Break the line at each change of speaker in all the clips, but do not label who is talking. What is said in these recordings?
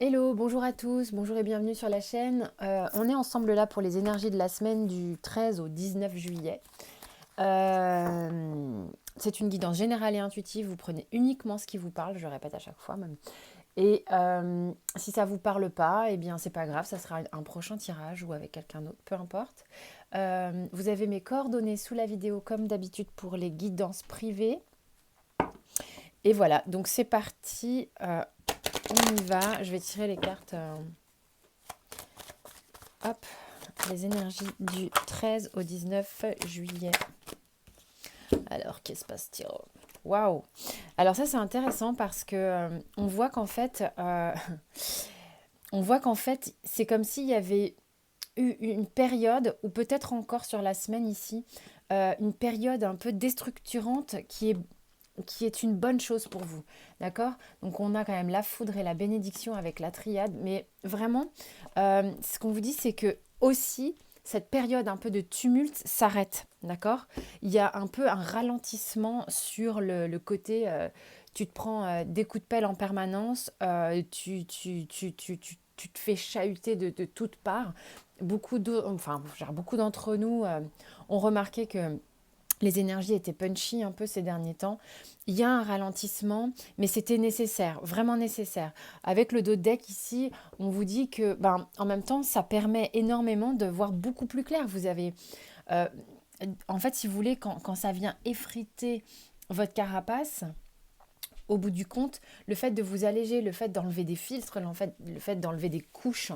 Hello, bonjour à tous, bonjour et bienvenue sur la chaîne. On est ensemble là pour les énergies de la semaine du 13 au 19 juillet. C'est une guidance générale et intuitive, vous prenez uniquement ce qui vous parle, je le répète à chaque fois même. Et si ça ne vous parle pas, eh bien c'est pas grave, ça sera un prochain tirage ou avec quelqu'un d'autre, peu importe. Vous avez mes coordonnées sous la vidéo comme d'habitude pour les guidances privées. Et voilà, donc c'est parti, on y va. Je vais tirer les cartes. Hop, les énergies du 13 au 19 juillet. Alors, qu'est-ce qui se passe-t-il? Waouh! Alors ça, c'est intéressant parce que on voit qu'en fait, c'est comme s'il y avait eu une période, ou peut-être encore sur la semaine ici, une période un peu déstructurante qui est une bonne chose pour vous. D'accord? Donc on a quand même la foudre et la bénédiction avec la triade, mais vraiment, ce qu'on vous dit, c'est que aussi, cette période un peu de tumulte s'arrête. D'accord? Il y a un peu un ralentissement sur le côté, tu te prends des coups de pelle en permanence, tu te fais chahuter de toutes parts. Beaucoup d'entre nous ont remarqué que les énergies étaient punchy un peu ces derniers temps. Il y a un ralentissement, mais c'était nécessaire, vraiment nécessaire. Avec le dos de deck ici, on vous dit que, en même temps, ça permet énormément de voir beaucoup plus clair. Vous avez, euh, en fait, si vous voulez, quand ça vient effriter votre carapace, au bout du compte, le fait de vous alléger, le fait d'enlever des filtres, le fait d'enlever des couches,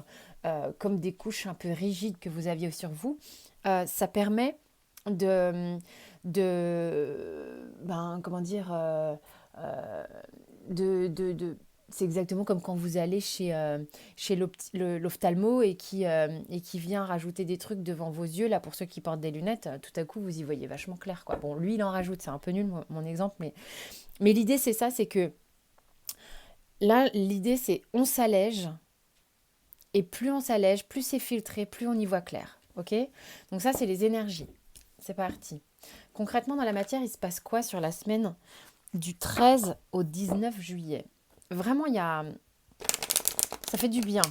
comme des couches un peu rigides que vous aviez sur vous, ça permet de, comment dire, euh, c'est exactement comme quand vous allez chez l'ophtalmo et qui vient rajouter des trucs devant vos yeux. Là, pour ceux qui portent des lunettes, tout à coup, vous y voyez vachement clair, quoi. Bon, lui, il en rajoute, c'est un peu nul, mon exemple, mais l'idée, c'est ça, c'est que là, l'idée, c'est on s'allège, et plus on s'allège, plus c'est filtré, plus on y voit clair. Ok? Donc ça, c'est les énergies. C'est parti. Concrètement, dans la matière, il se passe quoi sur la semaine du 13 au 19 juillet? Vraiment, ça fait du bien.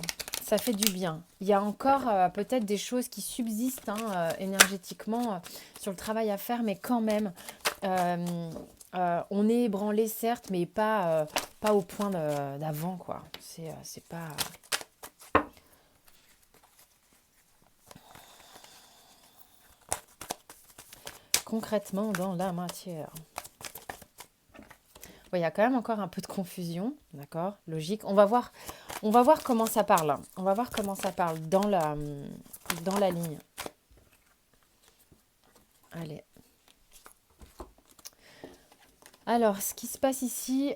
Ça fait du bien. Il y a encore peut-être des choses qui subsistent énergétiquement sur le travail à faire, mais quand même, euh, on est ébranlé certes, mais pas au point d'avant, quoi. C'est pas... Concrètement, dans la matière. Ouais, il y a quand même encore un peu de confusion, d'accord? Logique. On va voir comment ça parle. On va voir comment ça parle dans la ligne. Allez. Alors, ce qui se passe ici,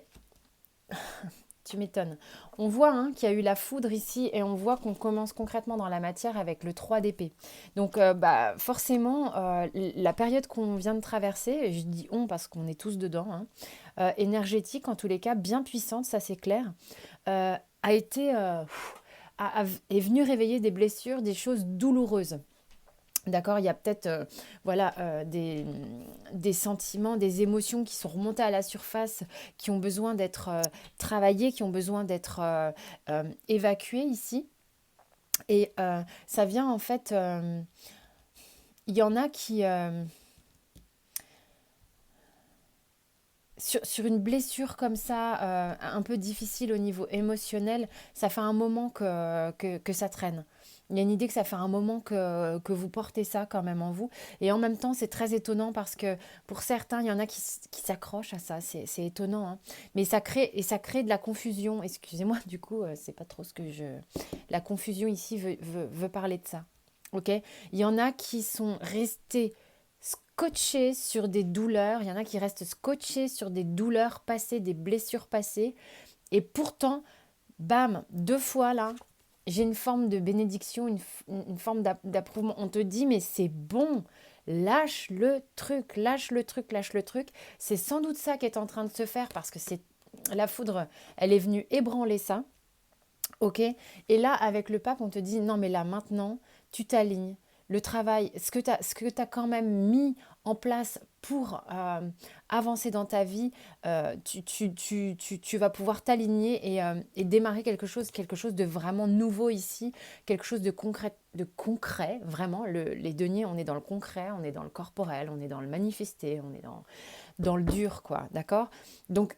tu m'étonnes. On voit qu'il y a eu la foudre ici et on voit qu'on commence concrètement dans la matière avec le 3 d'épée. Donc, forcément, la période qu'on vient de traverser, et je dis on parce qu'on est tous dedans, énergétique en tous les cas, bien puissante, ça c'est clair, a été, est venue réveiller des blessures, des choses douloureuses. D'accord, il y a peut-être voilà, des sentiments, des émotions qui sont remontées à la surface, qui ont besoin d'être travaillées, qui ont besoin d'être évacuées ici. Et ça vient en fait, il y en a qui, sur une blessure comme ça, un peu difficile au niveau émotionnel, ça fait un moment que ça traîne. Il y a une idée que ça fait un moment que vous portez ça quand même en vous. Et en même temps, c'est très étonnant parce que pour certains, il y en a qui s'accrochent à ça. C'est étonnant, hein. Mais ça crée de la confusion. Excusez-moi, du coup, c'est pas trop ce que je... La confusion ici veut parler de ça. Ok? Il y en a qui sont restés scotchés sur des douleurs. Il y en a qui restent scotchés sur des douleurs passées, des blessures passées. Et pourtant, bam, 2 fois là, j'ai une forme de bénédiction, une forme d'approuvement. On te dit, mais c'est bon, lâche le truc, lâche le truc, lâche le truc. C'est sans doute ça qui est en train de se faire parce que c'est la foudre, elle est venue ébranler ça. Ok? Et là, avec le pape, on te dit, non, mais là, maintenant, tu t'alignes. Le travail, ce que tu as quand même mis en place pour avancer dans ta vie, tu vas pouvoir t'aligner et démarrer quelque chose de vraiment nouveau ici, quelque chose de concret, vraiment. Les deniers, on est dans le concret, on est dans le corporel, on est dans le manifesté, on est dans le dur, quoi, d'accord? Donc,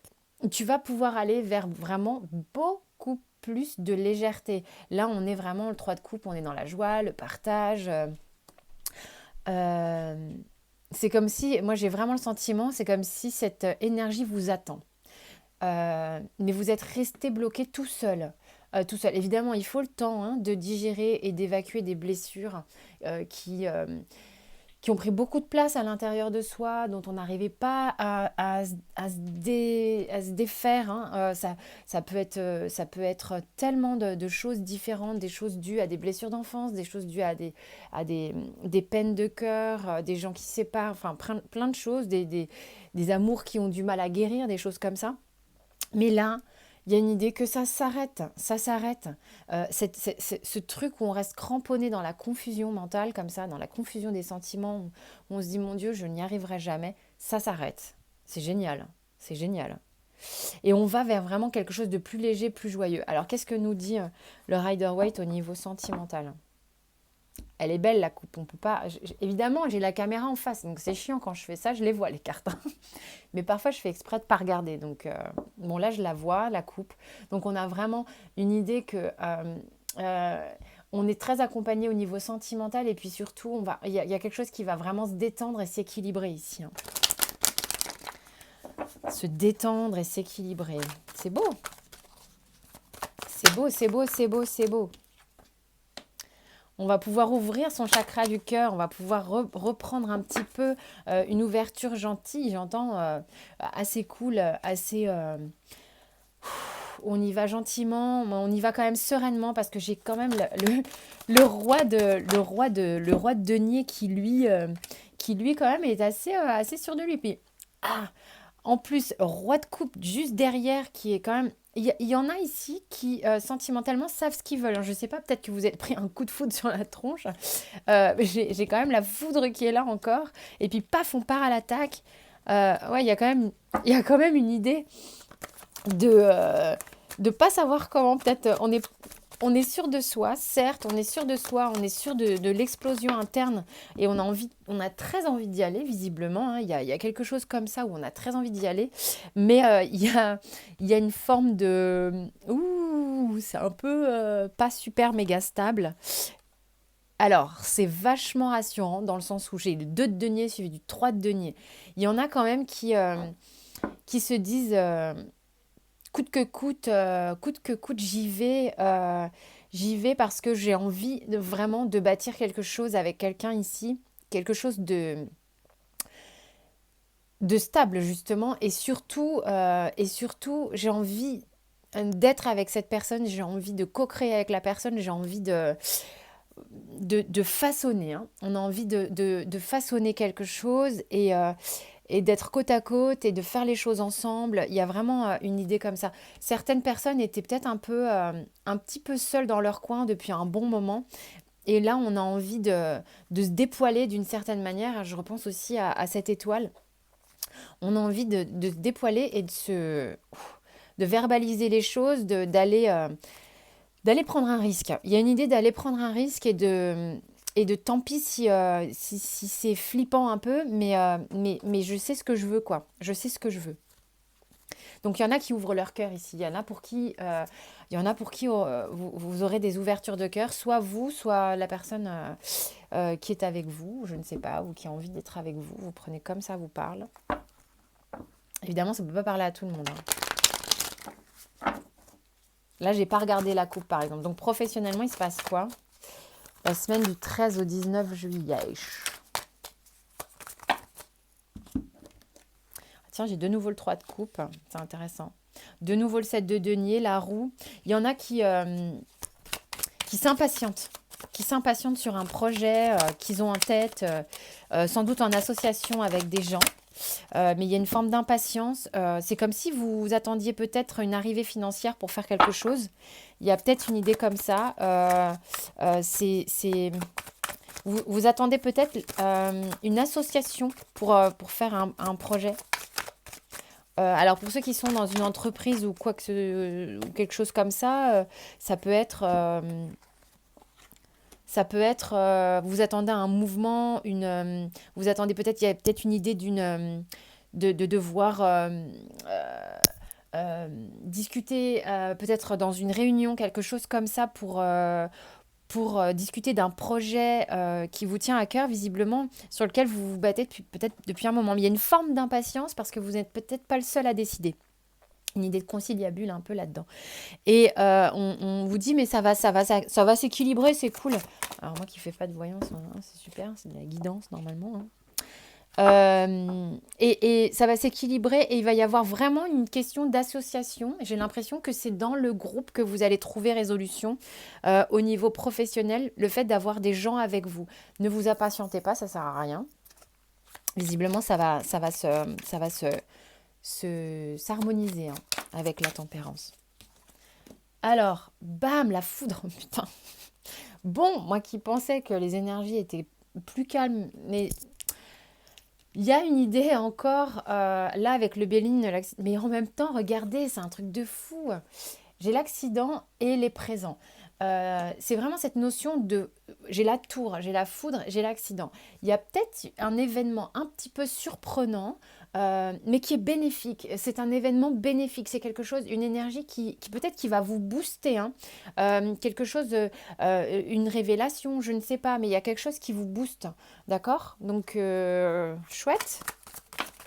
tu vas pouvoir aller vers vraiment beaucoup plus de légèreté. Là, on est vraiment le 3 de coupe, on est dans la joie, le partage. Euh, c'est comme si, moi j'ai vraiment le sentiment, c'est comme si cette énergie vous attend. Mais vous êtes resté bloqué tout seul. Tout seul. Évidemment, il faut le temps hein, de digérer et d'évacuer des blessures euh, qui, euh, qui ont pris beaucoup de place à l'intérieur de soi, dont on n'arrivait pas à se défaire. Hein. Ça peut être tellement de choses différentes, des choses dues à des blessures d'enfance, des choses dues des peines de cœur, des gens qui se séparent, enfin plein de choses, des amours qui ont du mal à guérir, des choses comme ça. Mais là, il y a une idée que ça s'arrête, ça s'arrête. Ce truc où on reste cramponné dans la confusion mentale, comme ça, dans la confusion des sentiments, où on se dit, mon Dieu, je n'y arriverai jamais, ça s'arrête. C'est génial, c'est génial. Et on va vers vraiment quelque chose de plus léger, plus joyeux. Alors, qu'est-ce que nous dit le Rider-Waite au niveau sentimental? Elle est belle la coupe, on peut pas. Évidemment, j'ai la caméra en face, donc c'est chiant quand je fais ça, je les vois les cartes. Mais parfois, je fais exprès de ne pas regarder. Donc, bon, là, je la vois, la coupe. Donc, on a vraiment une idée que on est très accompagné au niveau sentimental. Et puis surtout, il y a quelque chose qui va vraiment se détendre et s'équilibrer ici. Hein. Se détendre et s'équilibrer. C'est beau. C'est beau, c'est beau, c'est beau, c'est beau. On va pouvoir ouvrir son chakra du cœur, on va pouvoir reprendre un petit peu une ouverture gentille, j'entends, assez cool, assez... on y va gentiment, on y va quand même sereinement parce que j'ai quand même le roi de denier qui lui quand même est assez sûr de lui. Puis, en plus, roi de coupe juste derrière qui est quand même... Il y en a ici qui, sentimentalement, savent ce qu'ils veulent. Je ne sais pas, peut-être que vous êtes pris un coup de foudre sur la tronche. J'ai quand même la foudre qui est là encore. Et puis, paf, on part à l'attaque. Ouais, il y a quand même une idée de pas savoir comment. Peut-être, on est sûr de soi, certes, on est sûr de soi, on est sûr de l'explosion interne et on a très envie d'y aller, visiblement. Hein. Il y a quelque chose comme ça où on a très envie d'y aller, mais il y a une forme de... Ouh, c'est un peu pas super méga stable. Alors, c'est vachement rassurant dans le sens où j'ai le 2 de denier suivi du 3 de denier. Il y en a quand même qui se disent coûte que coûte, j'y vais parce que j'ai envie vraiment de bâtir quelque chose avec quelqu'un ici, quelque chose de stable justement, et surtout j'ai envie d'être avec cette personne, j'ai envie de co-créer avec la personne, j'ai envie de façonner. Hein. On a envie de façonner quelque chose et d'être côte à côte et de faire les choses ensemble. Il y a vraiment une idée comme ça. Certaines personnes étaient peut-être un petit peu seules dans leur coin depuis un bon moment. Et là, on a envie de se dépoiler d'une certaine manière. Je repense aussi à cette étoile. On a envie de se dépoiler et de verbaliser les choses, d'aller prendre un risque. Il y a une idée d'aller prendre un risque et de tant pis si c'est flippant un peu, mais je sais ce que je veux, quoi. Je sais ce que je veux. Donc il y en a qui ouvrent leur cœur ici. Il y en a pour qui vous aurez des ouvertures de cœur, soit vous, soit la personne qui est avec vous, je ne sais pas, ou qui a envie d'être avec vous. Vous prenez comme ça, vous parle. Évidemment, ça ne peut pas parler à tout le monde. Hein. Là, j'ai pas regardé la coupe, par exemple. Donc, professionnellement, il se passe quoi? La semaine du 13 au 19 juillet. Tiens, j'ai de nouveau le 3 de coupe. C'est intéressant. De nouveau le 7 de denier, la roue. Il y en a qui s'impatientent. Qui s'impatientent sur un projet qu'ils ont en tête, sans doute en association avec des gens. Mais il y a une forme d'impatience. C'est comme si vous attendiez peut-être une arrivée financière pour faire quelque chose. Il y a peut-être une idée comme ça. Vous attendez peut-être une association pour faire un projet. Alors pour ceux qui sont dans une entreprise ou ou quelque chose comme ça, ça peut être, vous attendez un mouvement, vous attendez peut-être, il y a peut-être une idée de devoir discuter peut-être dans une réunion, quelque chose comme ça pour discuter d'un projet qui vous tient à cœur, visiblement, sur lequel vous vous battez peut-être depuis un moment. Mais il y a une forme d'impatience parce que vous n'êtes peut-être pas le seul à décider. Une idée de conciliabule un peu là-dedans. Et on vous dit, mais ça va s'équilibrer, c'est cool. Alors moi qui ne fais pas de voyance, hein, c'est super, c'est de la guidance normalement. Hein. Et ça va s'équilibrer et il va y avoir vraiment une question d'association. J'ai l'impression que c'est dans le groupe que vous allez trouver résolution au niveau professionnel, le fait d'avoir des gens avec vous. Ne vous impatientez pas, ça sert à rien. Visiblement, ça va s'harmoniser hein, avec la tempérance. Alors, bam, la foudre, putain. Bon, moi qui pensais que les énergies étaient plus calmes, mais il y a une idée encore, là avec le Béline, mais en même temps, regardez, c'est un truc de fou. J'ai l'accident et les présents. C'est vraiment cette notion de j'ai la tour, j'ai la foudre, j'ai l'accident. Il y a peut-être un événement un petit peu surprenant, mais qui est bénéfique. C'est un événement bénéfique. C'est quelque chose, une énergie qui peut-être qui va vous booster. Hein. Quelque chose, une révélation, je ne sais pas, mais il y a quelque chose qui vous booste. D'accord. Donc, chouette.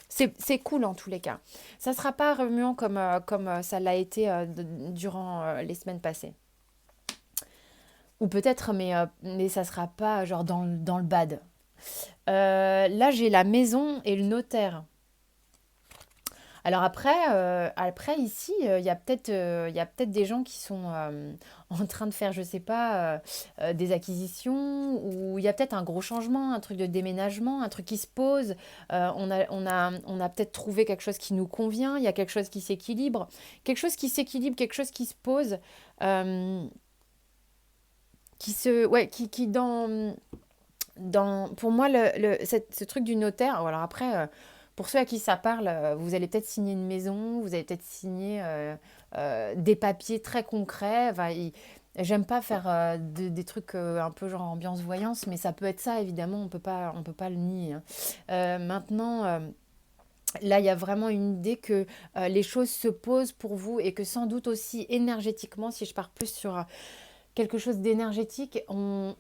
C'est cool en tous les cas. Ça ne sera pas remuant comme ça l'a été durant les semaines passées. Ou peut-être, mais ça ne sera pas genre dans le bad. Là, j'ai la maison et le notaire. Alors après ici, il y a peut-être des gens qui sont en train de faire, je sais pas, des acquisitions, ou il y a peut-être un gros changement, un truc de déménagement, un truc qui se pose. On a peut-être trouvé quelque chose qui nous convient, il y a quelque chose qui se pose, euh, qui pour moi, ce truc du notaire, alors après, pour ceux à qui ça parle, vous allez peut-être signer une maison, vous allez peut-être signer des papiers très concrets. Enfin, j'aime pas faire des trucs un peu genre ambiance voyance, mais ça peut être ça, évidemment, on peut pas le nier. Hein. Maintenant, là, il y a vraiment une idée que les choses se posent pour vous et que sans doute aussi énergétiquement, si je pars plus sur quelque chose d'énergétique, on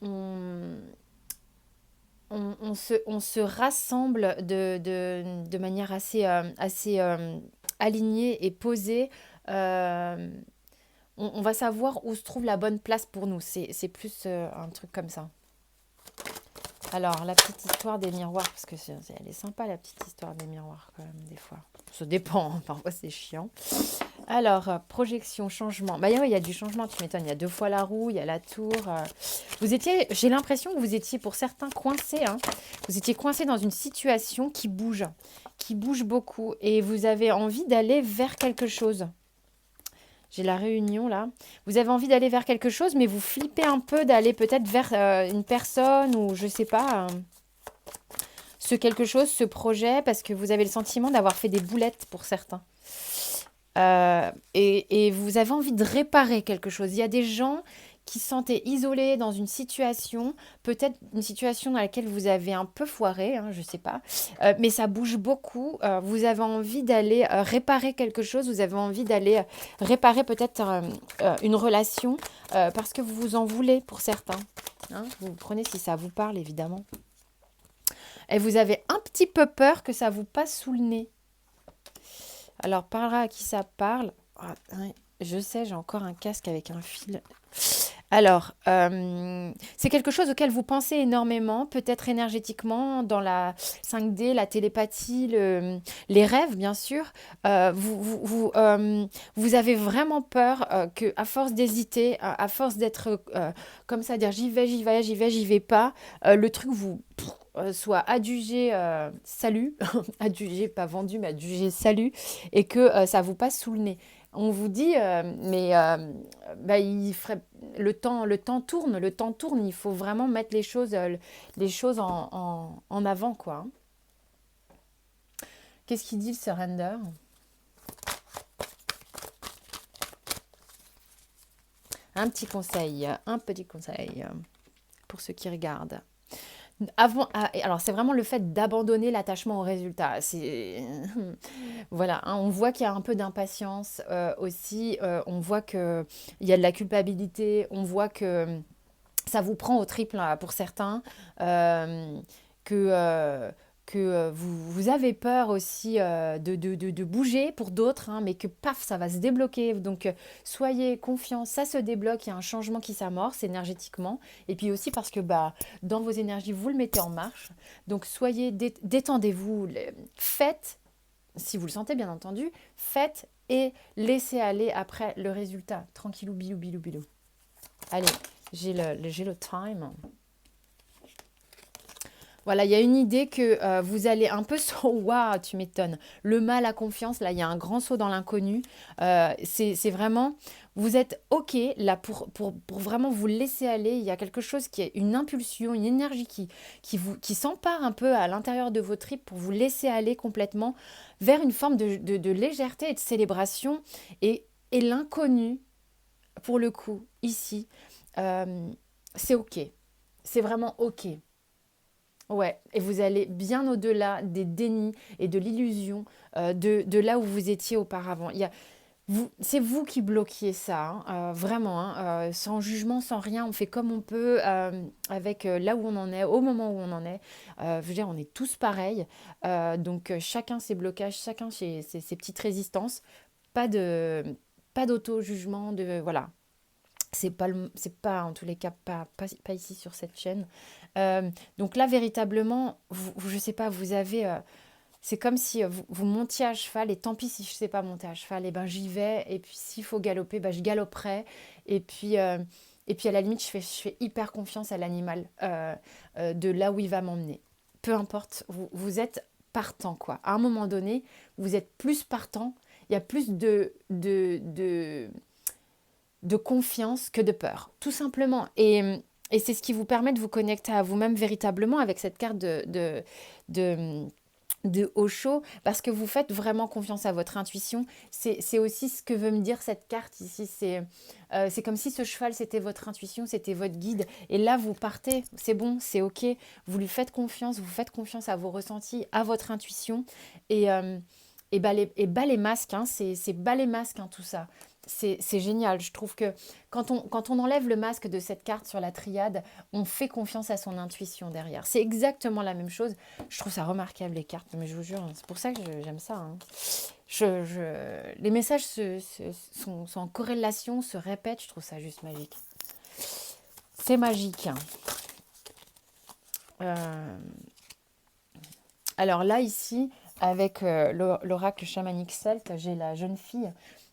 se rassemble de manière assez alignée et posée. Euh, on va savoir où se trouve la bonne place pour nous. C'est plus un truc comme ça. Alors, la petite histoire des miroirs, parce que elle est sympa, la petite histoire des miroirs, quand même, des fois. Ça dépend, hein, parfois c'est chiant. Alors, projection, changement. Bah ouais, il y a du changement, tu m'étonnes. Il y a 2 fois la roue, il y a la tour. J'ai l'impression que vous étiez pour certains coincés. Hein. Vous étiez coincés dans une situation qui bouge beaucoup. Et vous avez envie d'aller vers quelque chose. J'ai la réunion là. Vous avez envie d'aller vers quelque chose, mais vous flippez un peu d'aller peut-être vers une personne ou je sais pas, ce quelque chose, ce projet, parce que vous avez le sentiment d'avoir fait des boulettes pour certains. Et vous avez envie de réparer quelque chose. Il y a des gens qui se sentaient isolés dans une situation, peut-être une situation dans laquelle vous avez un peu foiré, hein, je ne sais pas, mais ça bouge beaucoup. Vous avez envie d'aller réparer quelque chose, vous avez envie d'aller réparer peut-être une relation parce que vous vous en voulez pour certains. Hein, vous prenez si ça vous parle, évidemment. Et vous avez un petit peu peur que ça vous passe sous le nez. Alors, par là, à qui ça parle? Ah, ouais, je sais, j'ai encore un casque avec un fil. Alors, c'est quelque chose auquel vous pensez énormément, peut-être énergétiquement, dans la 5D, la télépathie, les rêves, bien sûr. Vous avez vraiment peur que, à force d'hésiter, à force d'être comme ça, dire j'y vais pas, le truc vous soit adjugé salut, adjugé pas vendu, mais adjugé salut, et que ça vous passe sous le nez. On vous dit, mais bah, le temps tourne, il faut vraiment mettre les choses en avant, quoi. Qu'est-ce qu'il dit le surrender? Un petit conseil pour ceux qui regardent. Alors c'est vraiment le fait d'abandonner l'attachement au résultat. Voilà, hein, on voit qu'il y a un peu d'impatience aussi. On voit que il y a de la culpabilité. On voit que ça vous prend au triple là, pour certains, euh, que, vous avez peur aussi de bouger pour d'autres, hein, mais que paf, ça va se débloquer. Donc soyez confiants, ça se débloque, il y a un changement qui s'amorce énergétiquement. Et puis aussi parce que bah, dans vos énergies, vous le mettez en marche. Donc soyez, détendez-vous, faites, si vous le sentez bien entendu, faites et laissez aller après le résultat. Tranquillou, bilou, bilou, bilou. Allez, j'ai le time. Voilà, il y a une idée que vous allez un peu waouh, tu m'étonnes. Le mal à confiance, là, il y a un grand saut dans l'inconnu. C'est vraiment, vous êtes OK là pour vraiment vous laisser aller. Il y a quelque chose qui est une impulsion, une énergie qui s'empare un peu à l'intérieur de vos tripes pour vous laisser aller complètement vers une forme de légèreté et de célébration. Et l'inconnu, pour le coup, ici, euh, c'est OK. C'est vraiment OK. Ouais, et vous allez bien au-delà des dénis et de l'illusion de là où vous étiez auparavant. C'est vous qui bloquiez ça, hein, vraiment, hein, sans jugement, sans rien. On fait comme on peut avec là où on en est, au moment où on en est. Je veux dire, on est tous pareils. Donc, chacun ses blocages, chacun ses petites résistances. Pas de, pas d'auto-jugement, voilà. C'est pas en tous les cas pas ici sur cette chaîne. Donc là, véritablement, je sais pas, vous avez. C'est comme si vous montiez à cheval et tant pis si je sais pas monter à cheval, et ben j'y vais. Et puis s'il faut galoper, ben je galoperai. Et puis, euh, et puis à la limite, je fais hyper confiance à l'animal de là où il va m'emmener. Peu importe, vous êtes partant quoi. À un moment donné, vous êtes plus partant. Il y a plus de confiance que de peur, tout simplement. Et c'est ce qui vous permet de vous connecter à vous-même véritablement avec cette carte de, de Osho, parce que vous faites vraiment confiance à votre intuition. C'est aussi ce que veut me dire cette carte ici. C'est comme si ce cheval, c'était votre intuition, c'était votre guide. Et là, vous partez, c'est bon, c'est OK. Vous lui faites confiance, vous faites confiance à vos ressentis, à votre intuition. Et, euh, et bas les masques, hein, c'est bas les masques, hein, tout ça. C'est génial. Je trouve que quand on enlève le masque de cette carte sur la triade, on fait confiance à son intuition derrière. C'est exactement la même chose. Je trouve ça remarquable, les cartes, mais je vous jure, c'est pour ça que j'aime ça, hein. Les messages sont en corrélation, se répètent, je trouve ça juste magique. C'est magique, hein. Euh, Alors là, ici, avec l'oracle chamanique celte, j'ai la jeune fille.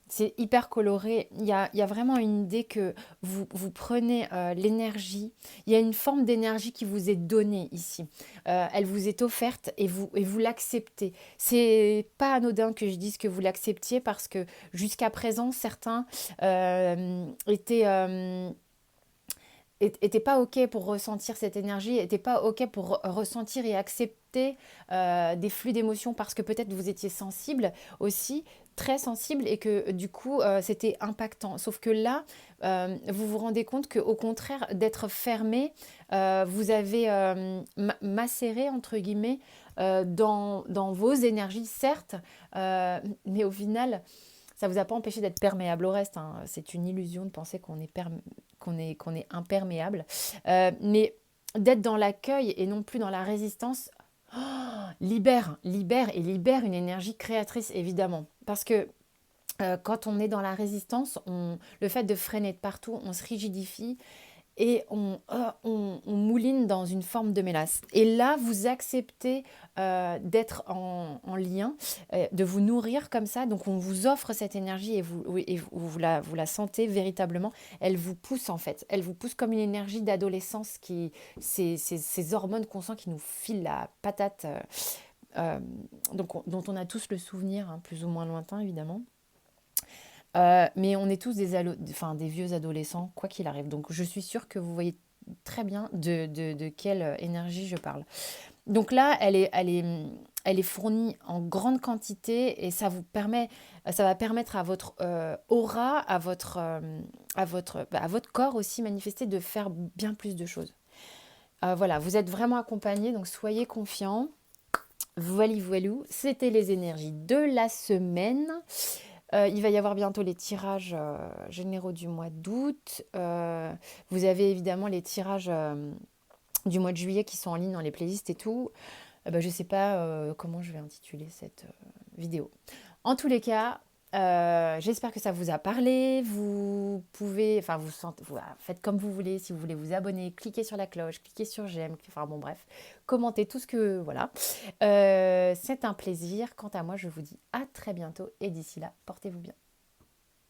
C'est hyper coloré. Il y a vraiment une idée que vous prenez l'énergie. Il y a une forme d'énergie qui vous est donnée ici. Elle vous est offerte et vous l'acceptez. C'est pas anodin que je dise que vous l'acceptiez parce que jusqu'à présent, certains étaient pas OK pour ressentir cette énergie, étaient pas OK pour ressentir et accepter des flux d'émotions parce que peut-être vous étiez sensible aussi, très sensible et que du coup c'était impactant. Sauf que là, vous vous rendez compte qu'au contraire d'être fermé, vous avez macéré entre guillemets dans vos énergies, certes, mais au final, ça ne vous a pas empêché d'être perméable au reste, hein. C'est une illusion de penser qu'on est imperméable. Mais d'être dans l'accueil et non plus dans la résistance, libère une énergie créatrice, évidemment. Parce que quand on est dans la résistance, le fait de freiner de partout, on se rigidifie et on mouline dans une forme de mélasse. Et là, vous acceptez d'être en lien, de vous nourrir comme ça. Donc, on vous offre cette énergie et vous la sentez véritablement. Elle vous pousse en fait. Elle vous pousse comme une énergie d'adolescence, ces hormones qu'on sent qui nous filent la patate, dont on a tous le souvenir, hein, plus ou moins lointain évidemment. Mais on est tous enfin, des vieux adolescents, quoi qu'il arrive. Donc je suis sûre que vous voyez très bien de quelle énergie je parle. Donc là, elle est fournie en grande quantité et ça va permettre à votre aura, à votre corps aussi manifesté de faire bien plus de choses. Voilà, vous êtes vraiment accompagnés, donc soyez confiants. Voilà, voilou, c'était les énergies de la semaine. Il va y avoir bientôt les tirages généraux du mois d'août. Vous avez évidemment les tirages du mois de juillet qui sont en ligne dans les playlists et tout. Je ne sais pas comment je vais intituler cette vidéo. En tous les cas, j'espère que ça vous a parlé. Vous pouvez, enfin, voilà, faites comme vous voulez. Si vous voulez vous abonner, cliquez sur la cloche, cliquez sur j'aime, enfin bon, bref, commentez tout ce que. Voilà. C'est un plaisir. Quant à moi, je vous dis à très bientôt et d'ici là, portez-vous bien.